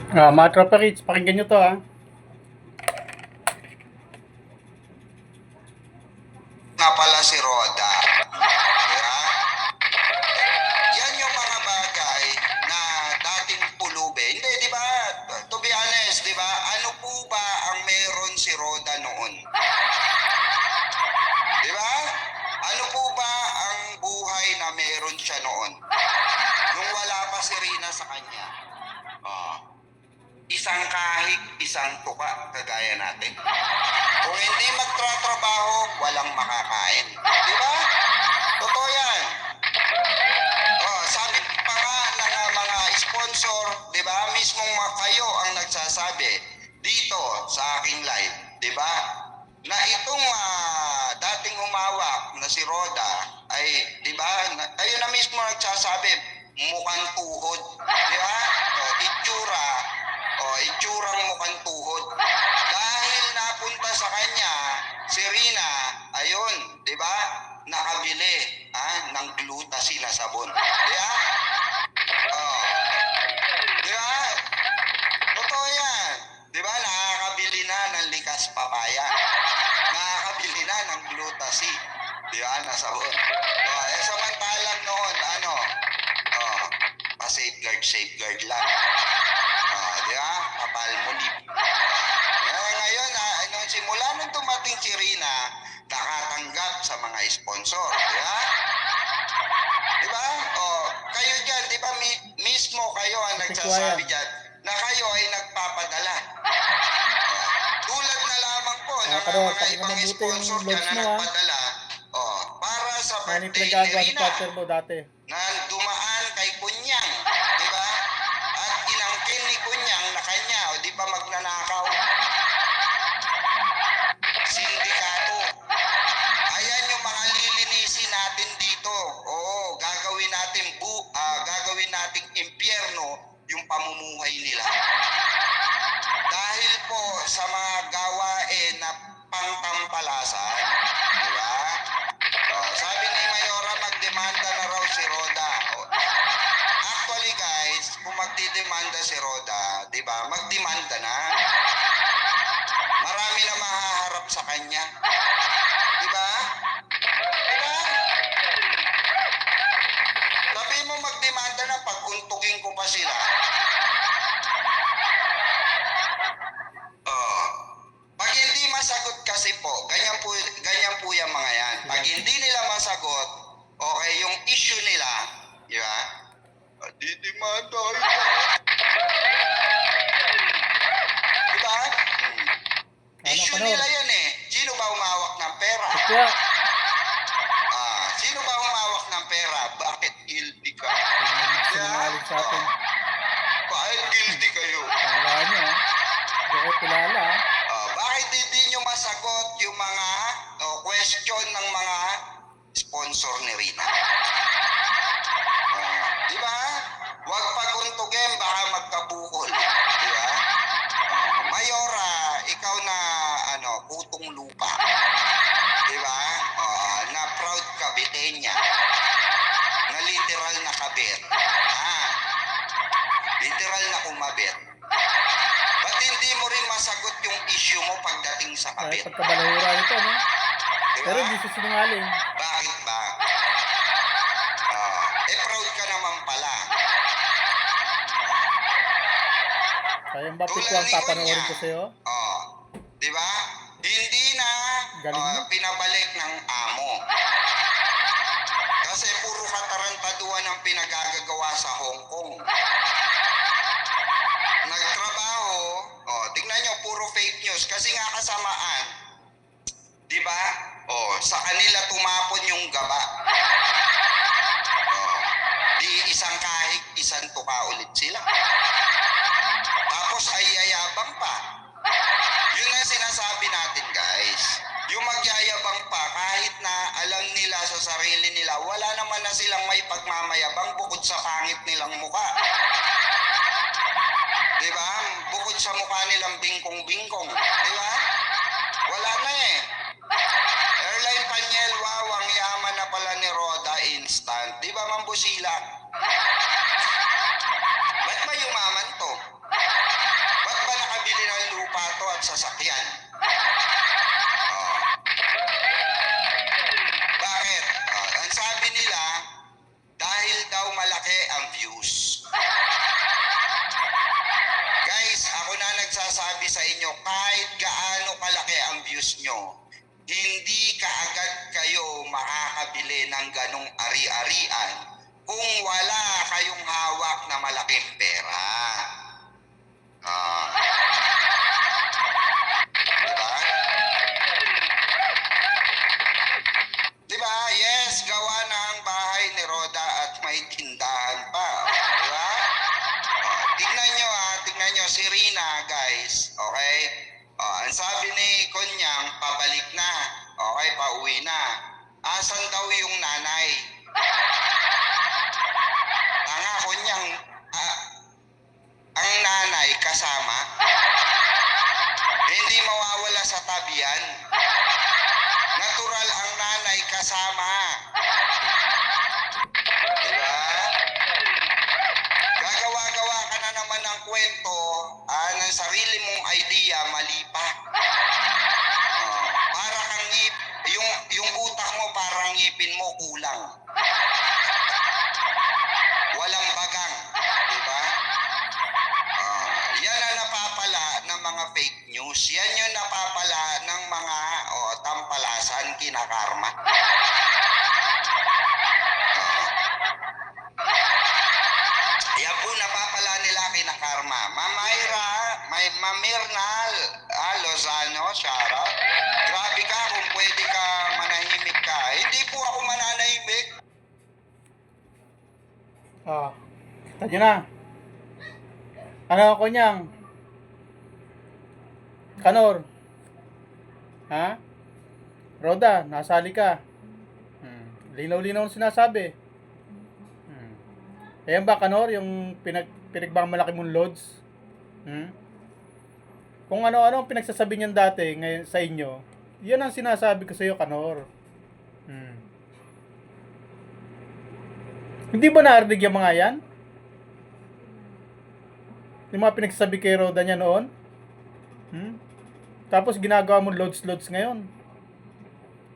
Mga tropa kids, pakinggan nyo to Nga pala si Roda. Diba? Yan yung mga bagay na dating pulube. Hindi, di ba? To be honest, di ba? Ano po ba ang meron si Roda noon? Di ba? Ano po ba ang buhay na meron siya noon? Nung wala pa si Rina sa kanya. Isang kahig, isang tuka, kagaya natin. Kung hindi magtratrabaho, walang makakain. Di ba? Totoo yan. Sabi pa nga ng mga sponsor, di ba? Mismong kayo ang nagsasabi dito sa aking live, di ba? Na itong dating humawak na si Roda ay, di ba? Kayo na mismo nagsasabi, mukhang tuhod. Di ba? Itsurang mukhang tuhod. Dahil napunta sa kanya, si Rina, ayun, di ba? Nakabili ng glutasil na sabon. Di ba? Di ba? Totoo yan. Di ba? Nakakabili na ng likas papaya. Nakakabili na ng glutasil. Di ba? Na sabon. Samantalang noon, safeguard lang. Di ba? Papalmolib. Ngayon, simula nung dumating si Rina, nakatanggap sa mga sponsor. Di ba? Di ba? Kayo dyan, di ba mismo kayo ang nagsasabi dyan na kayo ay nagpapadala. Tulad na lamang po ng mga ibang sponsor dyan na nagpadala para sa birthday ni Rina na dumaan kay Kunyang. Di ba? At inangkin ni Kunyang na kanya, di ba magnanakaw? Sindikato. Ayan yung mga lilinisin natin dito. Gagawin nating impyerno yung pamumuhay nila. Dahil po sa mga gawain na pangtampalasan. Di ba? Sabi ni Mayora, magdemanda na raw si Roda. Actually guys, kung magdidemanda si Roda, di ba? Magdemanda na. Marami na mahaharap sa kanya. Di ba? Di ba? Sabi mo magdemanda na, pag-untugin ko pa sila. Pag hindi masagot kasi po, ganyan po yung mga yan. Pag hindi nila masagot, okay, yung issue nila, di ba? Didemanda. Di ba? Issue nila yan eh. Sino ba humawak ng pera? Sino ba humawak ng pera? Bakit guilty ka? Bakit guilty kayo? Bakit hindi nyo masagot yung mga question ng mga sponsor ni Rina? Di ba? Huwag paguntugin, baka magkabukol. Di ba? Mayora, ikaw na putong lupa. Di ba? Na proud kabitenya. Na literal na kabit. Literal na kumabit. Ba't hindi mo rin masagot yung issue mo pagdating sa kabit? Pagkabalahura nito, no? Diba? Pero hindi siya sinungaling. Bakit ba? Proud ka naman pala. Sayang ba ang papanoorin ko sa'yo? Di ba? Hindi na pinabalik ng amo. Kasi puro katarantaduan ang pinagagagawa sa Hong Kong. Nagtrabaho, tingnan nyo, puro fake news. Kasi nga kasamaan, di ba? Sa kanila tumapon yung gaba. Di isang kahig, isang tuka ulit sila. Tapos ay yayabang pa. Yun ang sinasabi natin, guys. Yung magyayabang pa, kahit na alam nila sa sarili nila, wala naman na silang may pagmamayabang bukod sa pangit nilang muka. Di ba? Bukod sa mukha nilang bingkong-bingkong. Di ba? Wala na eh. Airline Panyel, wow, ang yaman na pala ni Roda instant. Di ba, Mambusila? Ba't ba yumaman to? sasakyan. Oh. Bakit? Ang sabi nila, dahil daw malaki ang views. Guys, ako na nagsasabi sa inyo, kahit gaano kalaki ang views nyo, hindi kaagad kayo makakabili ng ganong ari-arian kung wala kayong hawak na malaking pera. Diba? Diba? Yes, gawa na ang bahay ni Roda at may tindahan pa. Diba? Tingnan nyo si Rina, guys. Okay? Ang sabi ni Konyang, pabalik na. Okay, pauwi na. Asan daw yung nanay? Tanga, Konyang, ang nanay kasama. Hindi mawawala sa tabihan. Natural ang nanay kasama. Diba? Gagawa-gawa ka na naman ng kwento ng sarili mong idea, mali pa. Para kang yung utak mo parang ngipin mo kulang. Walang bagang, di ba? Yan ang napapala ng mga fake news. Yan yung napapala ng mga tampalasan kinakarma. Yan po napapala nila kinakarma. Mamayra, Mamirnal, Lozano, shoutout. Grabe ka kung pwede ka manahimik ka. Hindi po ako mananahimik. Kita nyo na. Ano, Konyang? Kanor? Ha? Roda, nasali ka. Linaw-linaw ang sinasabi. Ayan ba, Kanor, yung pinagmamalaki mong loads? Kung ano-ano ang pinagsasabi niyan dati ngayon sa inyo, yan ang sinasabi ko sa iyo, Kanor. Hindi ba narinig yung mga yan? Yung mga pinagsasabi kay Roda niya noon? Tapos ginagawa mo loads ngayon.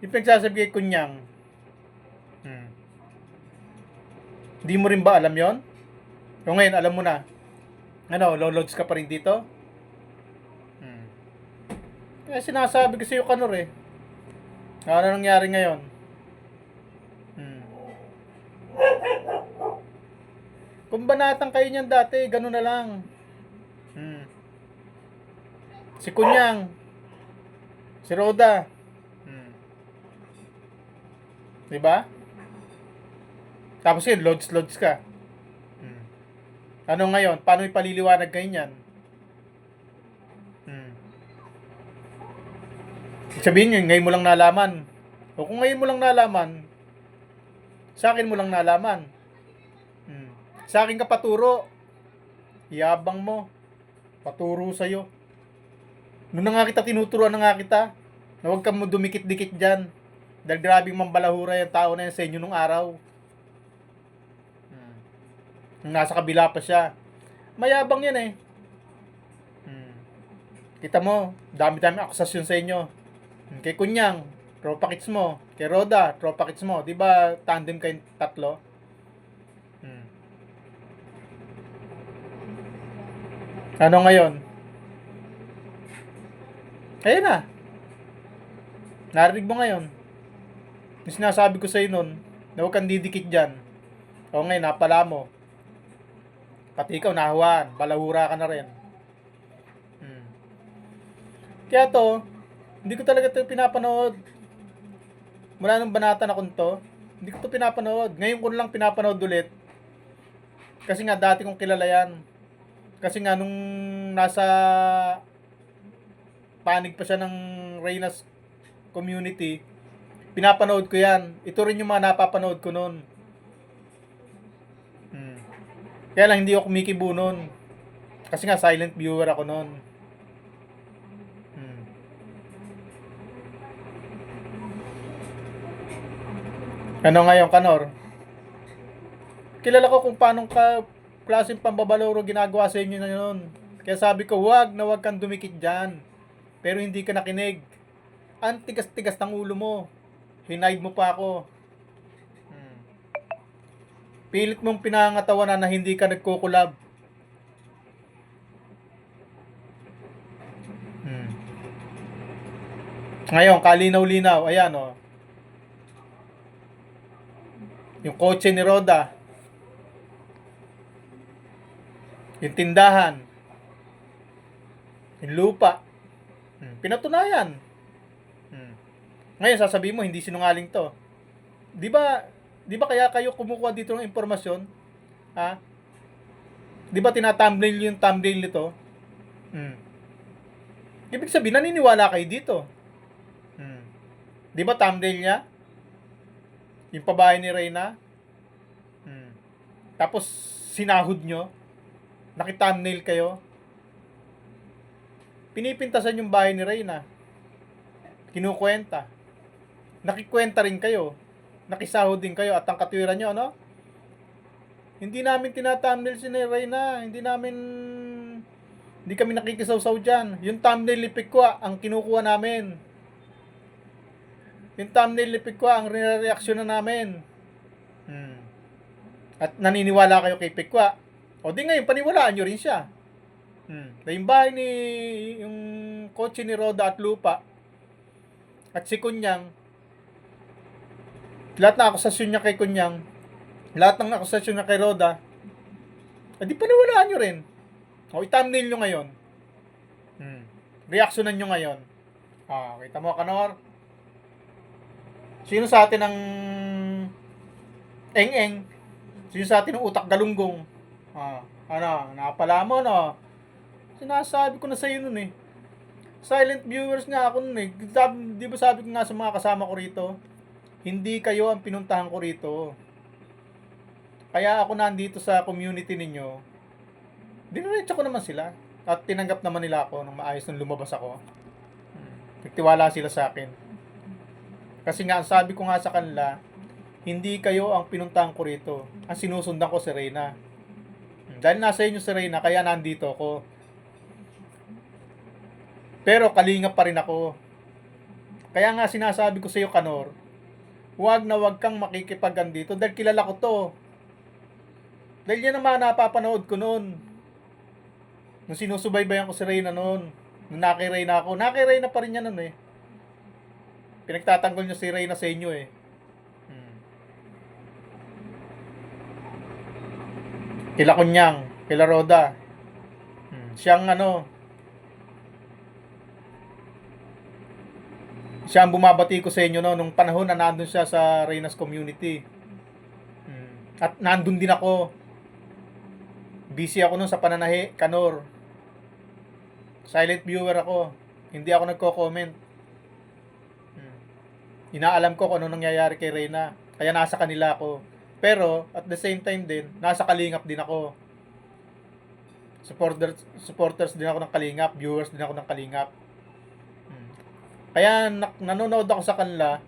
Yung pinagsasabi kay Kunyang. Hindi mo rin ba alam yon? O ngayon, alam mo na. Ano, loads ka pa rin dito? Kaya sinasabi ko sa iyo, Kanor eh. Ano nangyari ngayon? Kung banatang kayo niyan dati, gano'n na lang. Si Kunyang, si Roda. Diba? Tapos yun, loads ka. Ano ngayon? Paano ipaliliwanag kayo niyan? Sabihin nyo, ngayon mo lang nalaman. O kung ngayon mo lang nalaman, sa akin mo lang nalaman. Sa akin ka paturo. Yabang mo. Paturo sa'yo. Noon na nga kita tinuturuan na nga kita. Na huwag kang mo dumikit-dikit dyan. Dahil grabing mambalahura yung tao na yan sa inyo nung araw. Nung nasa kabila pa siya. Mayabang yan eh. Kita mo, dami-dami akusasyon sa inyo. Kay Kunyang, tropa kits mo. Kay Roda, tropa kits mo. Diba tandem kayong tatlo? Ano ngayon? Ayun na. Narinig mo ngayon. Yung sinasabi ko sa'yo nun, na huwag kang didikit dyan. O ngayon, napala mo. Pati ikaw, nahuwaan. Balahura ka na rin. Kaya to, hindi ko talaga ito pinapanood. Mula nung banata na kung to, hindi ko ito pinapanood. Ngayon ko lang pinapanood ulit. Kasi nga, dati kong kilala yan. Kasi nga, nung nasa panig pa siya ng Reyna's community, pinapanood ko yan. Ito rin yung mga napapanood ko noon. Kaya lang hindi ako kumikibo noon. Kasi nga silent viewer ako noon. Ano ngayon, Kanor? Kilala ko kung paano klaseng pambabaloro ginagawa sa inyo na yun. Kaya sabi ko, wag kang dumikit dyan. pero hindi ka nakinig. Ang tigas-tigas ng ulo mo. Hinide mo pa ako. Hmm. Pilit mong pinangatawanan na hindi ka nagkukulab. Hmm. Ngayon, kalinaw-linaw. Ayan, oh. Yung kotse ni Roda. Yung tindahan. Yung lupa. Pinatunayan. Ngayon, sasabihin mo, hindi sinungaling to. Di ba, di ba kaya kayo kumukuha dito ng impormasyon? Ha? Di ba tinathumbnail yung thumbnail nito? Ibig sabihin, naniniwala kayo dito. Di ba thumbnail niya? Yung pabahay ni Reyna? Tapos, sinahod nyo? Nakithumbnail kayo? Pinipintasan yung bahay ni Reyna. Kinukwenta. Nakikwenta rin kayo. Nakisahod din kayo at ang katwiran nyo, ano? Hindi namin tinathumbnail si Reyna. Hindi kami nakikisawsaw dyan. Yung thumbnail ni Pikwa, ang kinukuha namin. Yung thumbnail ni Pikwa, ang reaksyon na namin. At naniniwala kayo kay Pikwa. O di ngayon, paniwalaan nyo rin siya. Na yung bahay yung kotse ni Roda at lupa, at si Kunyang, lahat ng akusasyon niya kay Kunyang, lahat ng akusasyon niya kay Roda, di paniwalaan nyo rin. O, i-thumbnail nyo ngayon. Reaksyonan nyo ngayon. Kita mo, Kanor? Sino sa atin ang eng-eng? Sino sa atin ang utak galunggong? Napala mo, no? Sinasabi ko na sa iyo nun eh. Silent viewers nga ako nun eh. Di ba sabi ko nga sa mga kasama ko rito, hindi kayo ang pinuntahan ko rito. Kaya ako nandito sa community ninyo, diniretso ko naman sila. At tinanggap naman nila ako nung maayos nung lumabas ako. Nagtiwala sila sa akin. Kasi nga, sabi ko nga sa kanila, hindi kayo ang pinuntahan ko rito. Ang sinusundan ko si Reyna. Dahil nasa inyo si Reyna, kaya nandito ako. Pero kalinga pa rin ako. Kaya nga sinasabi ko sa iyo, Kanor, huwag na huwag kang makikipaggan dito dahil kilala ko to. Dahil yan naman napapanood ko noon. Nung sinusubaybayan ko si Reyna noon. Nung nakireyna ako. Nakireyna pa rin yan noon eh. Pinagtatanggol nyo si Reyna sa inyo eh. Kila Kunyang, kila Roda. Siyang siya ang bumabati ko sa inyo no, nung panahon na nandun siya sa Reyna's community. At nandun din ako. Busy ako nun sa pananahi, Kanor. Silent viewer ako. Hindi ako nagko-comment. Inaalam ko kung ano nangyayari kay Reyna. Kaya nasa kanila ako. Pero, at the same time din, nasa Kalingap din ako. Supporters din ako ng Kalingap. Viewers din ako ng Kalingap. Kaya nanonood ako sa kanila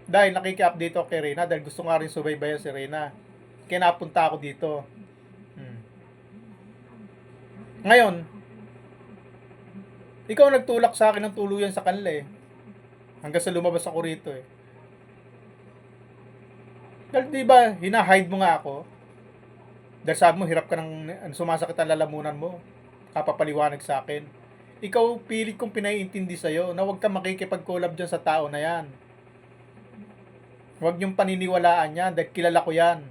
dahil nakiki-update ako kay Reyna dahil gusto nga rin subaybayan si Reyna. Kaya napunta ako dito. Ngayon, ikaw nagtulak sa akin ng tuluyan sa kanila eh. Hanggang sa lumabas ako rito eh. Dahil diba, hinahide mo nga ako. Dahil sabi mo, hirap ka ng sumasakit ang lalamunan mo. Kapapaliwanag sa akin. Ikaw, pilit kong pinaiintindi sa'yo na huwag kang makikipag-collab dyan sa tao na yan. Huwag niyong paniniwalaan yan dahil kilala ko yan.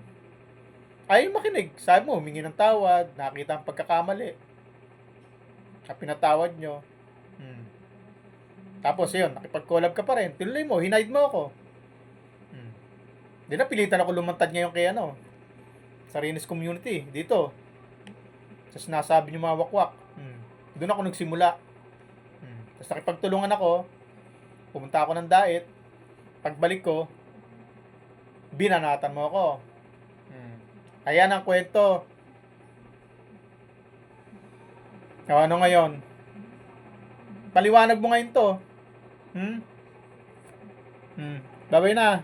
Ayaw makinig. Sabi mo, humingi ng tawad, nakita ang pagkakamali. Pinatawad nyo. Tapos yun, nakipag-collab ka pa rin. Tinuloy mo, hinide mo ako. Di napilitan ako lumantad ngayon kay sa Reyna's community, dito. Tapos sinasabi nyo mga wakwak. Doon ako nagsimula. Tapos nakipagtulungan ako. Pumunta ako ng dait. Pagbalik ko, binanatan mo ako. Ayan ang kwento. Ano ngayon? Paliwanag mo ngayon to. Babay na.